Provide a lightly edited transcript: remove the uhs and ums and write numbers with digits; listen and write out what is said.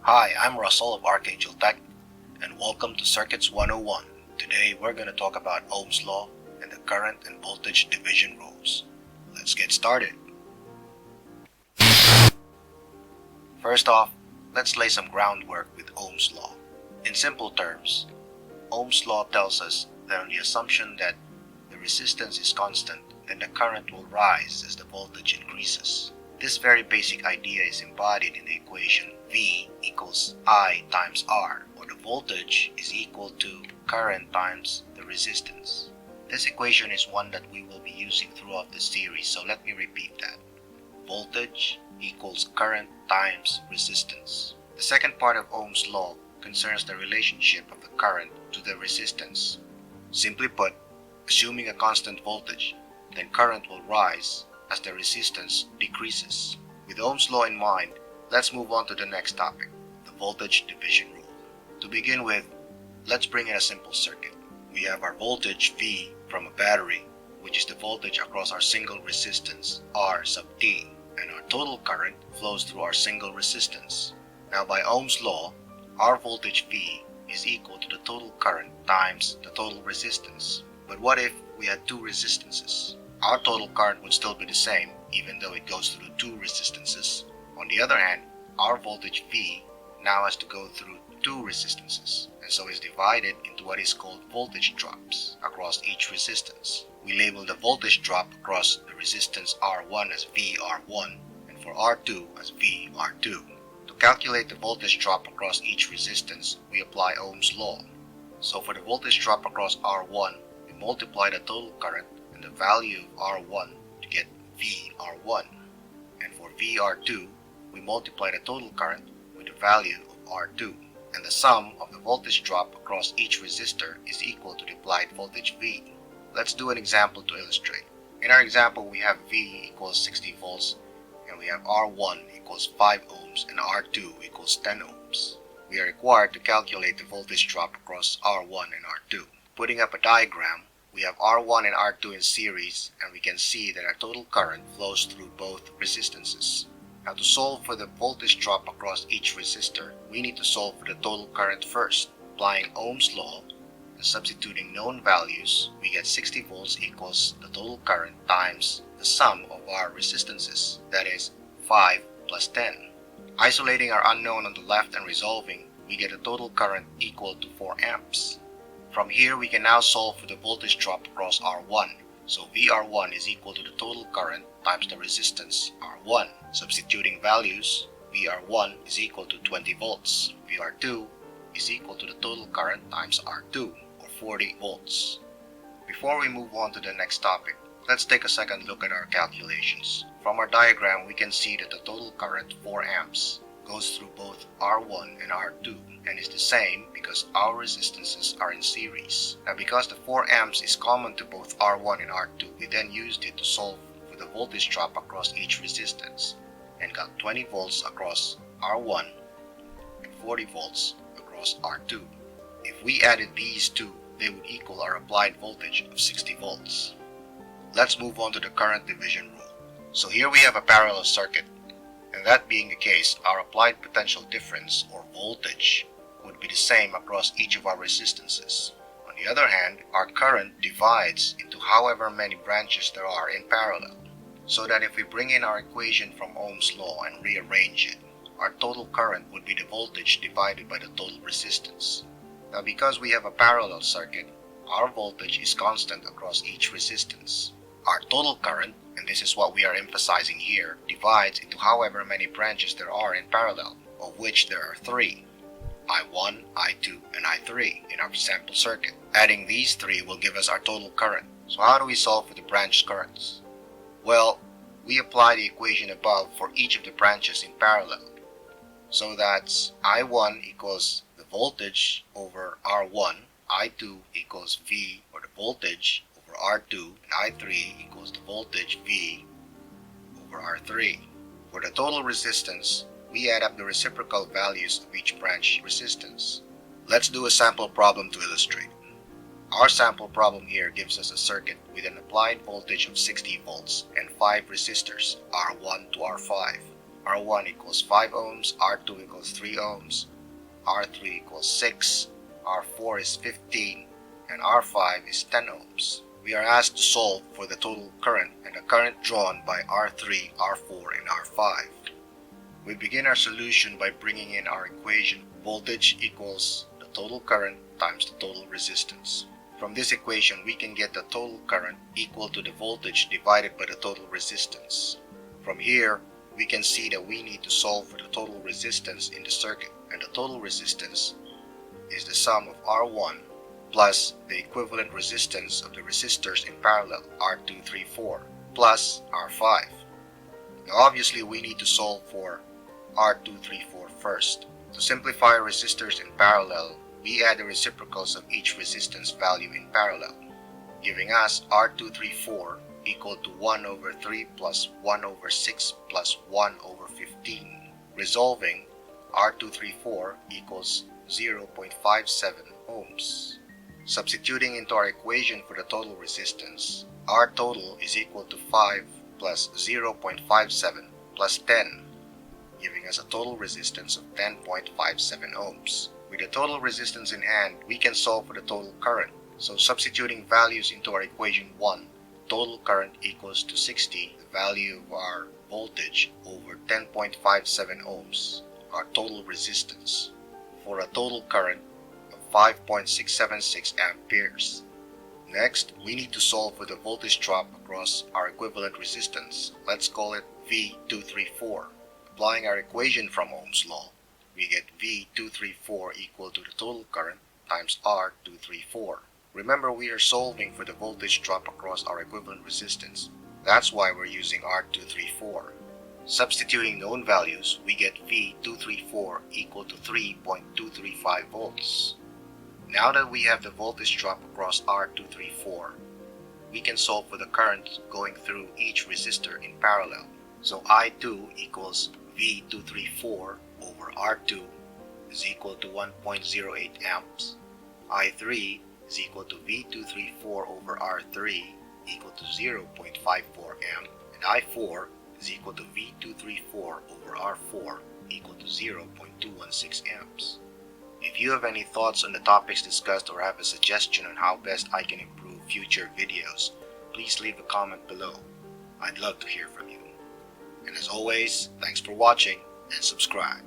Hi, I'm Russell of Archangel Tech, and welcome to Circuits 101. Today we're going to talk about Ohm's Law and the current and voltage division rules. Let's get started. First off, let's lay some groundwork with Ohm's Law. In simple terms, Ohm's Law tells us that on the assumption that the resistance is constant, then the current will rise as the voltage increases. This very basic idea is embodied in the equation V equals I times R, or the voltage is equal to current times the resistance. This equation is one that we will be using throughout the series, so let me repeat that. Voltage equals current times resistance. The second part of Ohm's law concerns the relationship of the current to the resistance. Simply put, assuming a constant voltage, then current will rise as the resistance decreases. With Ohm's law in mind, let's move on to the next topic, the voltage division rule. To begin with, let's bring in a simple circuit. We have our voltage V from a battery, which is the voltage across our single resistance R sub T, and our total current flows through our single resistance. Now by Ohm's law, our voltage V is equal to the total current times the total resistance. But what if we had two resistances? Our total current would still be the same, even though it goes through two resistances. On the other hand, our voltage V now has to go through two resistances, and so is divided into what is called voltage drops across each resistance. We label the voltage drop across the resistance R1 as VR1, and for R2 as VR2. To calculate the voltage drop across each resistance, we apply Ohm's law. So for the voltage drop across R1, we multiply the total current and the value of R1 to get VR1, and for VR2, we multiply the total current with the value of R2, and the sum of the voltage drop across each resistor is equal to the applied voltage V. Let's do an example to illustrate. In our example, we have V equals 60 volts, and we have R1 equals 5 ohms and R2 equals 10 ohms. We are required to calculate the voltage drop across R1 and R2. Putting up a diagram, we have R1 and R2 in series, and we can see that our total current flows through both resistances. Now to solve for the voltage drop across each resistor, we need to solve for the total current first. Applying Ohm's law and substituting known values, we get 60 volts equals the total current times the sum of our resistances, that is 5 plus 10. Isolating our unknown on the left and resolving, we get a total current equal to 4 amps. From here, we can now solve for the voltage drop across R1. So VR1 is equal to the total current times the resistance R1. Substituting values, VR1 is equal to 20 volts. VR2 is equal to the total current times R2, or 40 volts. Before we move on to the next topic, let's take a second look at our calculations. From our diagram, we can see that the total current, 4 amps, goes through both R1 and R2, and is the same because our resistances are in series. Now because the 4 amps is common to both R1 and R2, we then used it to solve for the voltage drop across each resistance, and got 20 volts across R1 and 40 volts across R2. If we added these two, they would equal our applied voltage of 60 volts. Let's move on to the current division rule. So here we have a parallel circuit, and that being the case, our applied potential difference, or voltage, would be the same across each of our resistances. On the other hand, our current divides into however many branches there are in parallel, so that if we bring in our equation from Ohm's law and rearrange it, our total current would be the voltage divided by the total resistance. Now because we have a parallel circuit, our voltage is constant across each resistance. Our total current, and this is what we are emphasizing here, divides into however many branches there are in parallel, of which there are 3. I1, I2, and I3 in our sample circuit. Adding these 3 will give us our total current. So how do we solve for the branch currents? Well, we apply the equation above for each of the branches in parallel. So that's I1 equals the voltage over R1, I2 equals V, or the voltage, over R2, and I3 equals the voltage V over R3. For the total resistance, we add up the reciprocal values of each branch resistance. Let's do a sample problem to illustrate. Our sample problem here gives us a circuit with an applied voltage of 60 volts and 5 resistors, R1 to R5. R1 equals 5 ohms, R2 equals 3 ohms, R3 equals 6, R4 is 15, and R5 is 10 ohms. We are asked to solve for the total current and the current drawn by R3, R4, and R5. We begin our solution by bringing in our equation. Voltage equals the total current times the total resistance. From this equation, we can get the total current equal to the voltage divided by the total resistance. From here, we can see that we need to solve for the total resistance in the circuit, and the total resistance is the sum of R1 plus the equivalent resistance of the resistors in parallel, R2, 3, 4, plus R5. Now obviously we need to solve for R2, 3, 4 first. To simplify resistors in parallel, we add the reciprocals of each resistance value in parallel, giving us R2, 3, 4 equal to 1 over 3 plus 1 over 6 plus 1 over 15. Resolving, R2, 3, 4 equals 0.57 ohms. Substituting into our equation for the total resistance, R total is equal to 5 plus 0.57 plus 10, giving us a total resistance of 10.57 ohms. With the total resistance in hand, we can solve for the total current. So substituting values into our equation 1, total current equals to 60, the value of our voltage over 10.57 ohms, our total resistance, for a total current of 5.676 amperes. Next, we need to solve for the voltage drop across our equivalent resistance. Let's call it V234. Applying our equation from Ohm's law, we get V234 equal to the total current times R234. Remember, we are solving for the voltage drop across our equivalent resistance. That's why we're using R234. Substituting known values, we get V234 equal to 3.235 volts. Now that we have the voltage drop across R234, we can solve for the current going through each resistor in parallel. So I2 equals V234 over R2 is equal to 1.08 amps. I3 is equal to V234 over R3 equal to 0.54 amp. And I4 is equal to V234 over R4 equal to 0.216 amps. If you have any thoughts on the topics discussed or have a suggestion on how best I can improve future videos, please leave a comment below. I'd love to hear from you. And as always, thanks for watching and subscribe.